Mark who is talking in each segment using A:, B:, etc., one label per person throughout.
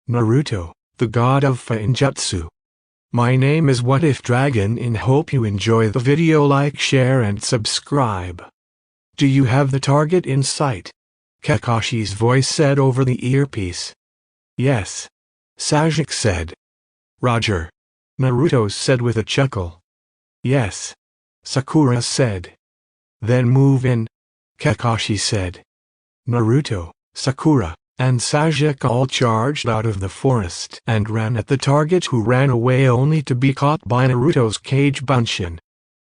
A: Naruto, the god of Fuinjutsu. My name is What If Dragon and hope you enjoy the video. Like, share and subscribe. Do you have the target in sight? Kakashi's voice said over the earpiece. Yes. Sasuke said. Roger. Naruto said with a chuckle. Yes. Sakura said. Then move in. Kakashi said. Naruto, Sakura, and Sasuke all charged out of the forest and ran at the target, who ran away only to be caught by Naruto's cage Bunshin.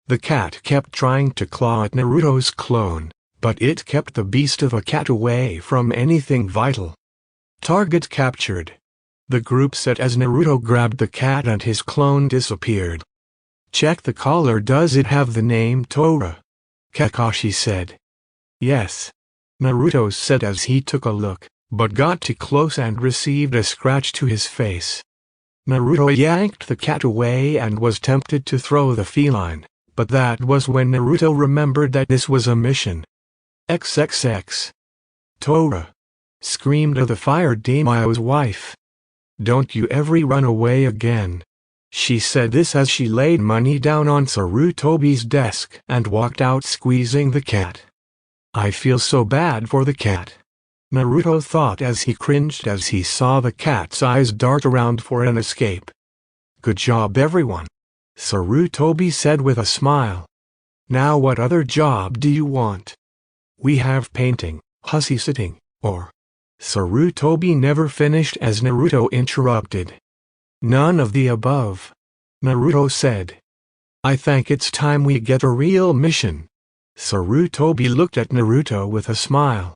A: The cat kept trying to claw at Naruto's clone, but it kept the beast of a cat away from anything vital. Target captured. The group said as Naruto grabbed the cat and his clone disappeared. Check the collar. Does it have the name Tora? Kakashi said. Yes. Naruto said as he took a look, but got too close and received a scratch to his face. Naruto yanked the cat away and was tempted to throw the feline, but that was when Naruto remembered that this was a mission. XXX. Tora! Screamed the fire daimyo's wife. Don't you ever run away again. She said this as she laid money down on Sarutobi's desk and walked out, squeezing the cat. I feel so bad for the cat, Naruto thought as he cringed as he saw the cat's eyes dart around for an escape. Good job everyone, Sarutobi said with a smile. Now what other job do you want? We have painting, hussy sitting, or... Sarutobi never finished as Naruto interrupted. None of the above, Naruto said. I think it's time we get a real mission. Sarutobi looked at Naruto with a smile.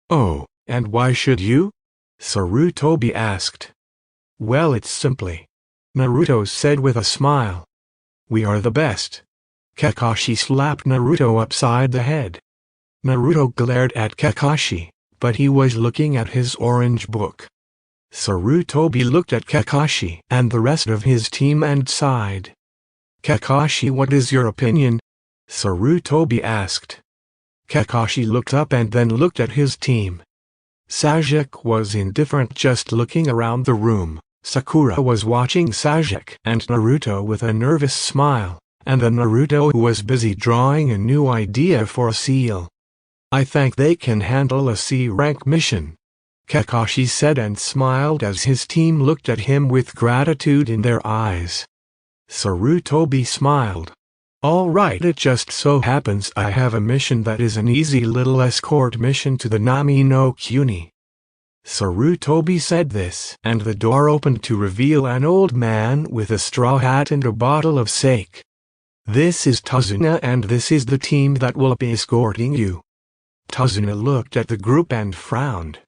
A: Oh, and why should you? Sarutobi asked. Well, it's simply, Naruto said with a smile. We are the best. Kakashi slapped Naruto upside the head. Naruto glared at Kakashi, but he was looking at his orange book. Sarutobi looked at Kakashi and the rest of his team and sighed. Kakashi, what is your opinion? Sarutobi asked. Kakashi looked up and then looked at his team. Sasuke was indifferent, just looking around the room. Sakura was watching Sasuke and Naruto with a nervous smile, and the Naruto who was busy drawing a new idea for a seal. I think they can handle a C-rank mission, Kakashi said and smiled as his team looked at him with gratitude in their eyes. Sarutobi smiled. All right, it just so happens I have a mission that is an easy little escort mission to the Nami no Kuni. Sarutobi said this, and the door opened to reveal an old man with a straw hat and a bottle of sake. This is Tazuna, and this is the team that will be escorting you. Tazuna looked at the group and frowned.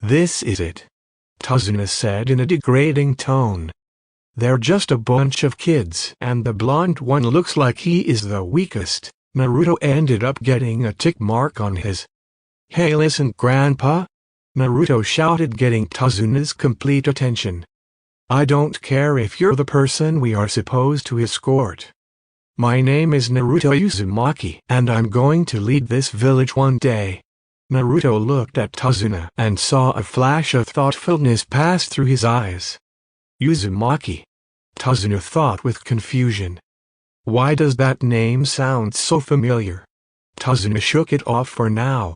A: This is it, Tazuna said in a degrading tone. They're just a bunch of kids, and the blonde one looks like he is the weakest. Naruto ended up getting a tick mark on his. Hey, listen, Grandpa, Naruto shouted, getting Tazuna's complete attention. I don't care if you're the person we are supposed to escort. My name is Naruto Uzumaki, and I'm going to lead this village one day. Naruto looked at Tazuna and saw a flash of thoughtfulness pass through his eyes. Uzumaki, Tazuna thought with confusion. Why does that name sound so familiar? Tazuna shook it off for now.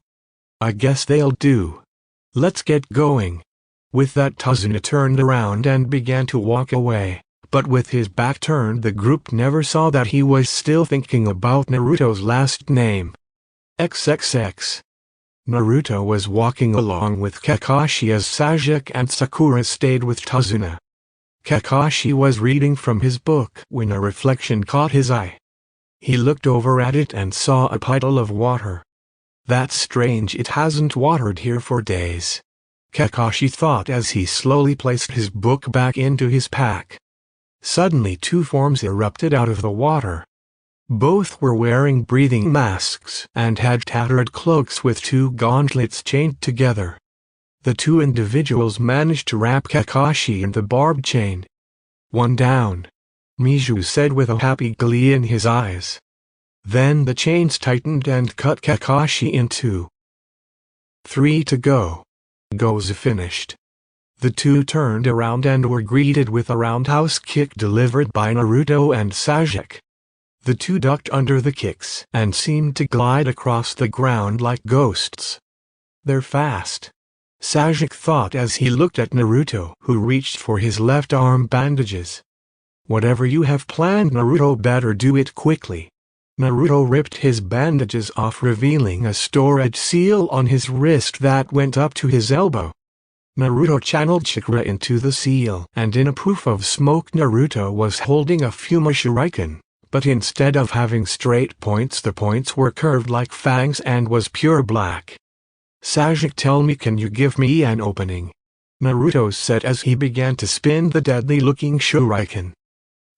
A: I guess they'll do. Let's get going. With that, Tazuna turned around and began to walk away, but with his back turned, the group never saw that he was still thinking about Naruto's last name. XXX. Naruto was walking along with Kakashi as Sasuke and Sakura stayed with Tazuna. Kakashi was reading from his book when a reflection caught his eye. He looked over at it and saw a puddle of water. That's strange, it hasn't watered here for days, Kakashi thought as he slowly placed his book back into his pack. Suddenly two forms erupted out of the water. Both were wearing breathing masks and had tattered cloaks with two gauntlets chained together. The two individuals managed to wrap Kakashi in the barbed chain. One down, Miju said with a happy glee in his eyes. Then the chains tightened and cut Kakashi in two. 3 to go. Goals finished. The two turned around and were greeted with a roundhouse kick delivered by Naruto and Sasuke. The two ducked under the kicks and seemed to glide across the ground like ghosts. "They're fast," Sasuke thought as he looked at Naruto, who reached for his left arm bandages. "Whatever you have planned, Naruto, better do it quickly." Naruto ripped his bandages off, revealing a storage seal on his wrist that went up to his elbow. Naruto channeled chakra into the seal, and in a puff of smoke Naruto was holding a Fuma Shuriken, but instead of having straight points, the points were curved like fangs and was pure black. "Sasuke, tell me, can you give me an opening?" Naruto said as he began to spin the deadly-looking Shuriken.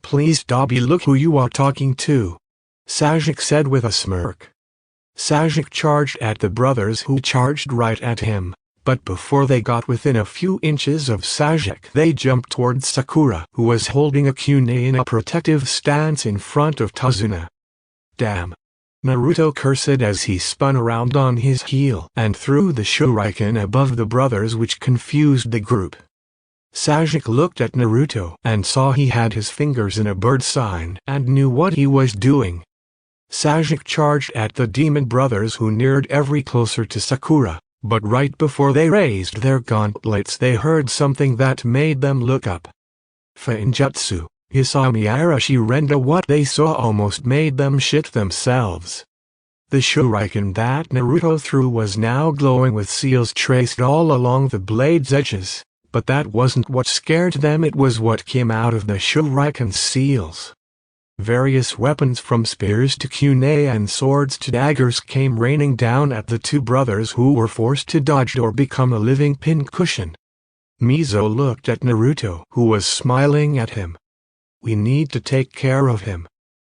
A: "Please, Dabi, look who you are talking to," Sasuke said with a smirk. Sasuke charged at the brothers, who charged right at him. But before they got within a few inches of Sasuke, they jumped towards Sakura, who was holding a kunai in a protective stance in front of Tazuna. "Damn!" Naruto cursed as he spun around on his heel and threw the shuriken above the brothers, which confused the group. Sasuke looked at Naruto and saw he had his fingers in a bird sign and knew what he was doing. Sasuke charged at the demon brothers, who neared ever closer to Sakura. But right before they raised their gauntlets, they heard something that made them look up. Fuinjutsu, Hisami Arashi Renda. What they saw almost made them shit themselves. The shuriken that Naruto threw was now glowing with seals traced all along the blade's edges, but that wasn't what scared them, it was what came out of the shuriken's seals. Various weapons from spears to kunai and swords to daggers came raining down at the two brothers, who were forced to dodge or become a living pincushion. Mizo looked at Naruto, who was smiling at him. "We need to take care of him,"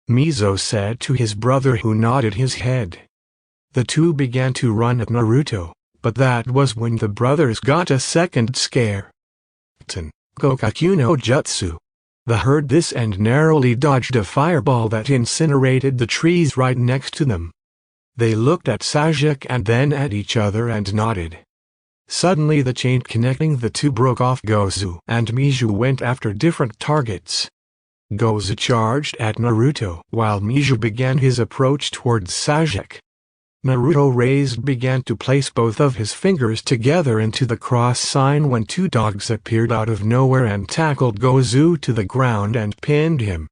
A: Mizo said to his brother, who nodded his head. The two began to run at Naruto, but that was when the brothers got a second scare. Gokaku no Jutsu. They heard this and narrowly dodged a fireball that incinerated the trees right next to them. They looked at Sasuke and then at each other and nodded. Suddenly the chain connecting the two broke off. Gozu and Mizu went after different targets. Gozu charged at Naruto, while Mizu began his approach towards Sasuke. Naruto began to place both of his fingers together into the cross sign when two dogs appeared out of nowhere and tackled Gozu to the ground and pinned him.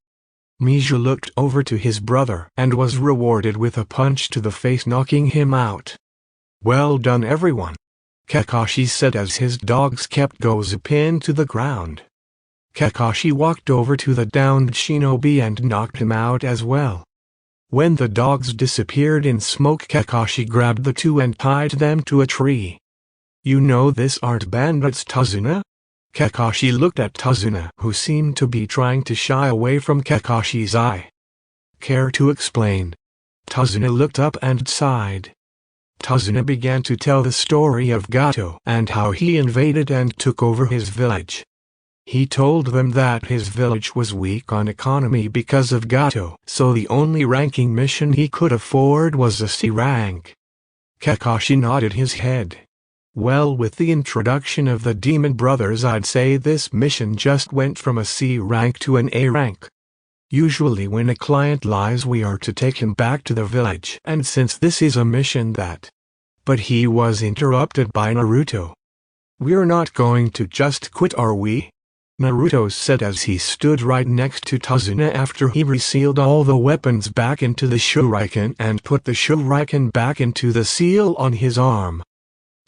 A: Mizu looked over to his brother and was rewarded with a punch to the face, knocking him out. "Well done, everyone," Kakashi said as his dogs kept Gozu pinned to the ground. Kakashi walked over to the downed shinobi and knocked him out as well. When the dogs disappeared in smoke, Kakashi grabbed the two and tied them to a tree. "You know this aren't bandits, Tazuna?" Kakashi looked at Tazuna, who seemed to be trying to shy away from Kakashi's eye. "Care to explain?" Tazuna looked up and sighed. Tazuna began to tell the story of Gato and how he invaded and took over his village. He told them that his village was weak on economy because of Gato, so the only ranking mission he could afford was a C rank. Kakashi nodded his head. "Well, with the introduction of the Demon Brothers, I'd say this mission just went from a C rank to an A rank. Usually when a client lies, we are to take him back to the village, and since this is a mission that..." But he was interrupted by Naruto. "We're not going to just quit, are we?" Naruto said as he stood right next to Tazuna after he resealed all the weapons back into the shuriken and put the shuriken back into the seal on his arm.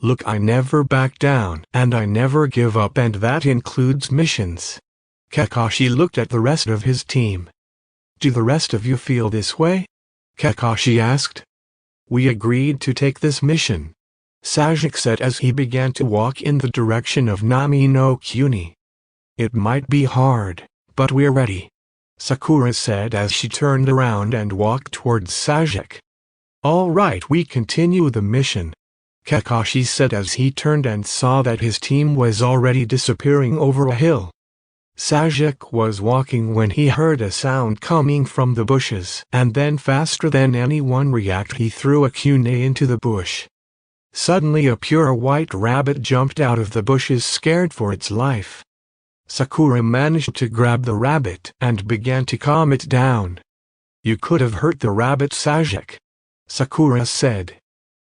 A: "Look, I never back down, and I never give up, and that includes missions." Kakashi looked at the rest of his team. "Do the rest of you feel this way?" Kakashi asked. "We agreed to take this mission," Sasuke said as he began to walk in the direction of Nami no Kuni. "It might be hard, but we're ready," Sakura said as she turned around and walked towards Sasuke. "All right, we continue the mission," Kakashi said as he turned and saw that his team was already disappearing over a hill. Sasuke was walking when he heard a sound coming from the bushes, and then faster than anyone reacted, he threw a kunai into the bush. Suddenly a pure white rabbit jumped out of the bushes, scared for its life. Sakura managed to grab the rabbit and began to calm it down. "You could have hurt the rabbit, Sajik," Sakura said.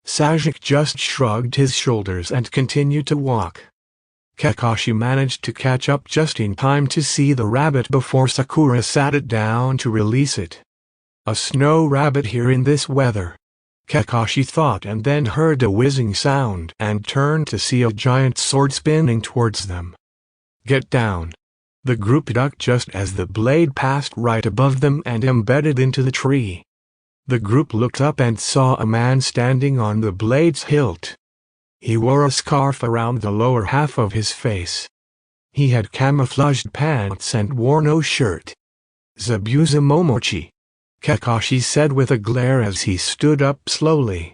A: Sajik just shrugged his shoulders and continued to walk. Kakashi managed to catch up just in time to see the rabbit before Sakura sat it down to release it. A snow rabbit here in this weather, Kakashi thought, and then heard a whizzing sound and turned to see a giant sword spinning towards them. "Get down!" The group ducked just as the blade passed right above them and embedded into the tree. The group looked up and saw a man standing on the blade's hilt. He wore a scarf around the lower half of his face. He had camouflaged pants and wore no shirt. "Zabuza Momochi," Kakashi said with a glare as he stood up slowly.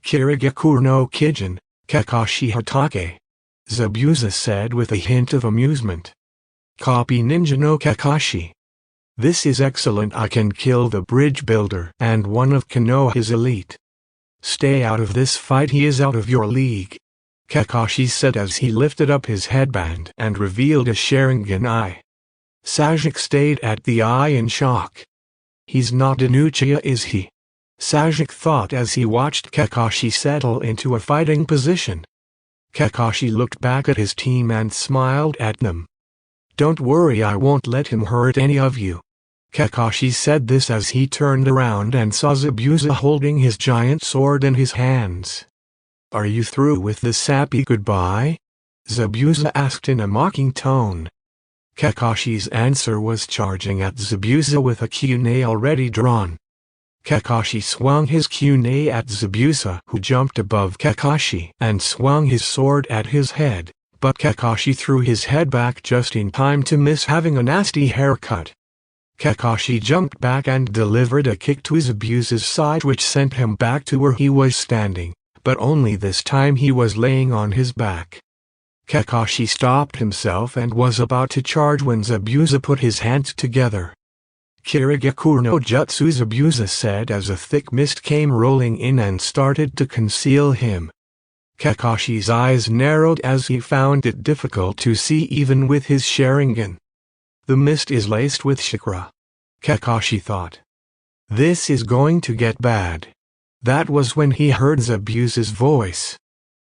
A: "Kirigakure no Kijin, Kakashi Hatake," Zabuza said with a hint of amusement. "Copy Ninja no Kakashi. This is excellent. I can kill the bridge builder and one of Konoha's elite. Stay out of this fight, he is out of your league," Kakashi said as he lifted up his headband and revealed a Sharingan eye. Sajik stayed at the eye in shock. "He's not an Uchiha, is he?" Sajik thought as he watched Kakashi settle into a fighting position. Kakashi looked back at his team and smiled at them. "Don't worry, I won't let him hurt any of you." Kakashi said this as he turned around and saw Zabuza holding his giant sword in his hands. "Are you through with the sappy goodbye?" Zabuza asked in a mocking tone. Kakashi's answer was charging at Zabuza with a kunai already drawn. Kakashi swung his kunai at Zabuza, who jumped above Kakashi and swung his sword at his head, but Kakashi threw his head back just in time to miss having a nasty haircut. Kakashi jumped back and delivered a kick to Zabuza's side which sent him back to where he was standing, but only this time he was laying on his back. Kakashi stopped himself and was about to charge when Zabuza put his hands together. "Kirigakure no Jutsu," Zabuza said as a thick mist came rolling in and started to conceal him. Kakashi's eyes narrowed as he found it difficult to see even with his Sharingan. The mist is laced with chakra, Kakashi thought. This is going to get bad. That was when he heard Zabuza's voice.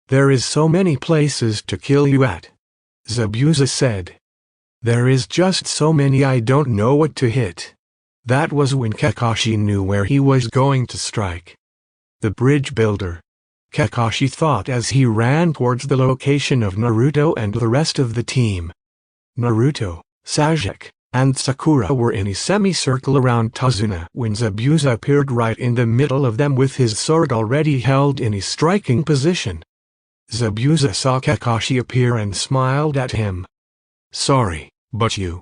A: "There is so many places to kill you at," Zabuza said. "There is just so many I don't know what to hit." That was when Kakashi knew where he was going to strike. The bridge builder, Kakashi thought as he ran towards the location of Naruto and the rest of the team. Naruto, Sajik, and Sakura were in a semicircle around Tazuna when Zabuza appeared right in the middle of them with his sword already held in a striking position. Zabuza saw Kakashi appear and smiled at him. "Sorry, but you..."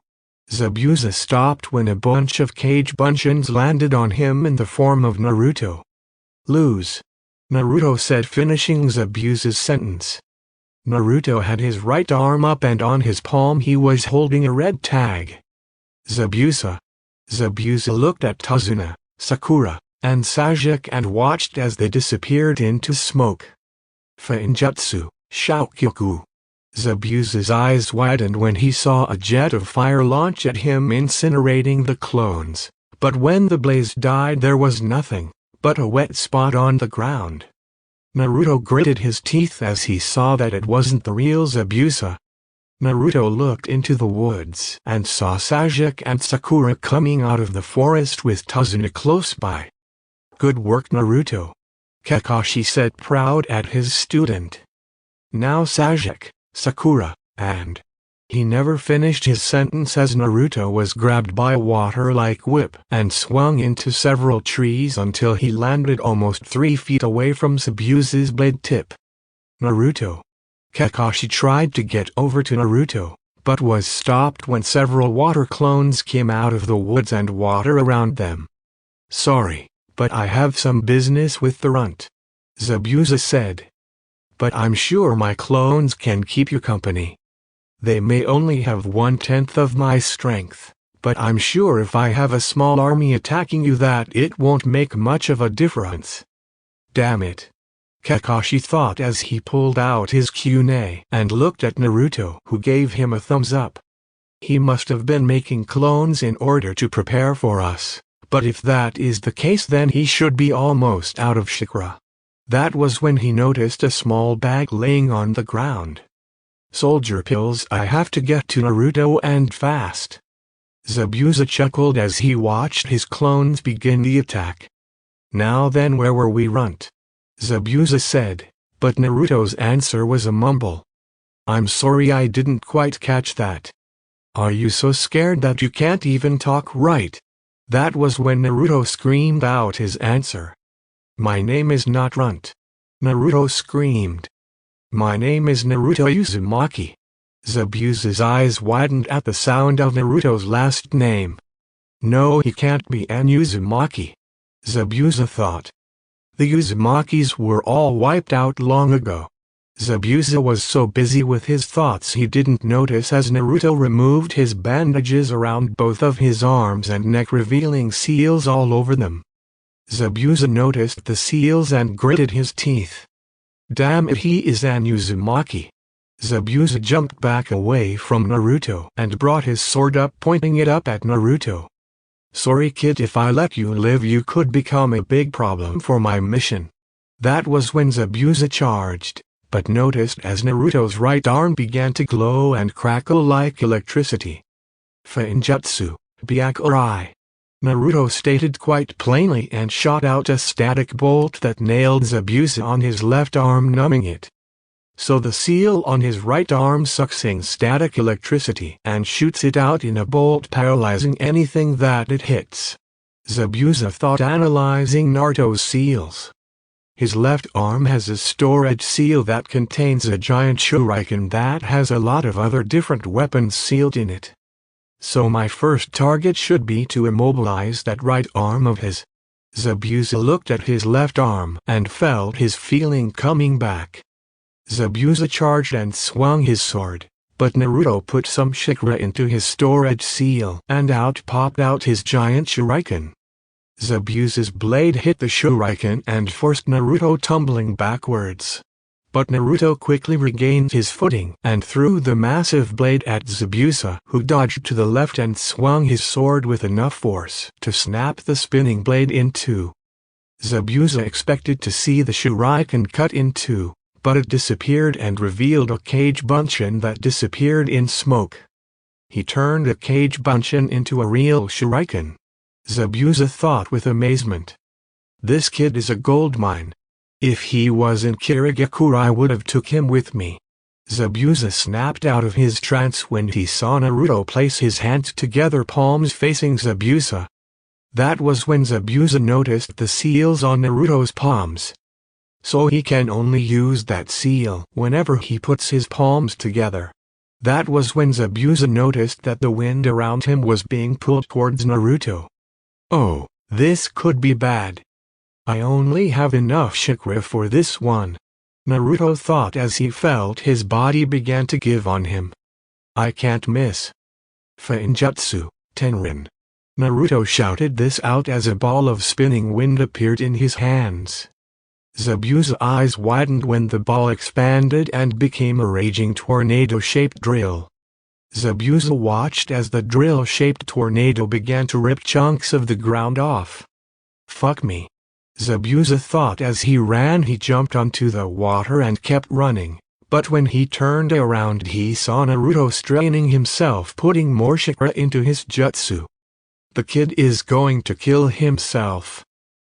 A: Zabuza stopped when a bunch of cage bunchins landed on him in the form of Naruto. "Lose," Naruto said, finishing Zabuza's sentence. Naruto had his right arm up and on his palm he was holding a red tag. Zabuza looked at Tazuna, Sakura, and Sajik and watched as they disappeared into smoke. Fuinjutsu, Shoukyoku. Zabuza's eyes widened when he saw a jet of fire launch at him, incinerating the clones, but when the blaze died there was nothing but a wet spot on the ground. Naruto gritted his teeth as he saw that it wasn't the real Zabuza. Naruto looked into the woods and saw Sajik and Sakura coming out of the forest with Tazuna close by. "Good work, Naruto," Kakashi said, proud at his student. "Now Sajik, Sakura, and..." He never finished his sentence as Naruto was grabbed by a water-like whip and swung into several trees until he landed almost 3 feet away from Zabuza's blade tip. "Naruto." Kakashi tried to get over to Naruto, but was stopped when several water clones came out of the woods and water around them. "Sorry, but I have some business with the runt," Zabuza said. "But I'm sure my clones can keep you company. They may only have 1/10 of my strength, but I'm sure if I have a small army attacking you that it won't make much of a difference." "Damn it." Kakashi thought as he pulled out his kunai and looked at Naruto, who gave him a thumbs up. He must have been making clones in order to prepare for us, but if that is the case then he should be almost out of chakra. That was when he noticed a small bag laying on the ground. Soldier pills, I have to get to Naruto and fast. Zabuza chuckled as he watched his clones begin the attack. Now then, where were we, Runt? Zabuza said, but Naruto's answer was a mumble. I'm sorry, I didn't quite catch that. Are you so scared that you can't even talk right? That was when Naruto screamed out his answer. My name is not Runt. Naruto screamed. My name is Naruto Uzumaki. Zabuza's eyes widened at the sound of Naruto's last name. No, he can't be an Uzumaki, Zabuza thought. The Uzumakis were all wiped out long ago. Zabuza was so busy with his thoughts he didn't notice as Naruto removed his bandages around both of his arms and neck, revealing seals all over them. Zabuza noticed the seals and gritted his teeth. Damn it, he is an Uzumaki. Zabuza jumped back away from Naruto and brought his sword up, pointing it up at Naruto. Sorry kid, if I let you live you could become a big problem for my mission. That was when Zabuza charged, but noticed as Naruto's right arm began to glow and crackle like electricity. Fuinjutsu, Byakurai. Naruto stated quite plainly and shot out a static bolt that nailed Zabuza on his left arm, numbing it. So the seal on his right arm sucks in static electricity and shoots it out in a bolt, paralyzing anything that it hits. Zabuza thought, analyzing Naruto's seals. His left arm has a storage seal that contains a giant shuriken that has a lot of other different weapons sealed in it. So my first target should be to immobilize that right arm of his. Zabuza looked at his left arm and felt his feeling coming back. Zabuza charged and swung his sword, but Naruto put some chakra into his storage seal and out popped out his giant shuriken. Zabuza's blade hit the shuriken and forced Naruto tumbling backwards. But Naruto quickly regained his footing and threw the massive blade at Zabuza, who dodged to the left and swung his sword with enough force to snap the spinning blade in two. Zabuza expected to see the shuriken cut in two, but it disappeared and revealed a cage bunshin that disappeared in smoke. He turned a cage bunshin into a real shuriken. Zabuza thought with amazement. This kid is a goldmine. If he was in Kirigakure I would have took him with me. Zabuza snapped out of his trance when he saw Naruto place his hands together, palms facing Zabuza. That was when Zabuza noticed the seals on Naruto's palms. So he can only use that seal whenever he puts his palms together. That was when Zabuza noticed that the wind around him was being pulled towards Naruto. Oh, this could be bad. I only have enough chakra for this one, Naruto thought as he felt his body began to give on him. I can't miss. Fuinjutsu, Tenrin. Naruto shouted this out as a ball of spinning wind appeared in his hands. Zabuza's eyes widened when the ball expanded and became a raging tornado-shaped drill. Zabuza watched as the drill-shaped tornado began to rip chunks of the ground off. Fuck me. Zabuza thought as he ran. He jumped onto the water and kept running, but when he turned around he saw Naruto straining himself, putting more chakra into his jutsu. The kid is going to kill himself.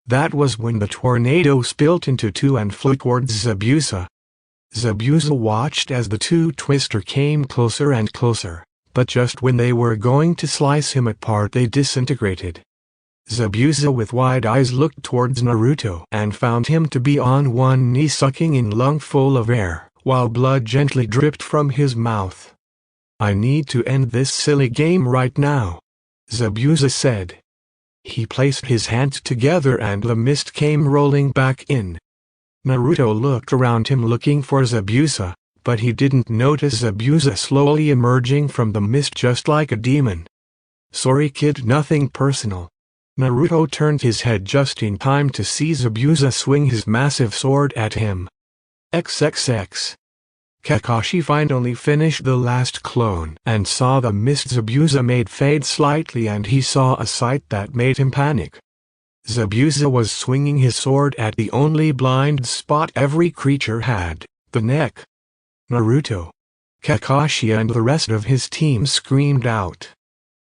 A: That was when the tornado split into two and flew towards Zabuza. Zabuza watched as the two twister came closer and closer, but just when they were going to slice him apart they disintegrated. Zabuza with wide eyes looked towards Naruto and found him to be on one knee sucking in lungful of air, while blood gently dripped from his mouth. I need to end this silly game right now, Zabuza said. He placed his hands together and the mist came rolling back in. Naruto looked around him looking for Zabuza, but he didn't notice Zabuza slowly emerging from the mist just like a demon. Sorry kid, nothing personal. Naruto turned his head just in time to see Zabuza swing his massive sword at him. XXX. Kakashi finally finished the last clone and saw the mist Zabuza made fade slightly, and he saw a sight that made him panic. Zabuza was swinging his sword at the only blind spot every creature had, the neck. Naruto, Kakashi and the rest of his team screamed out.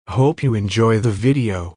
A: Hope you enjoy the video.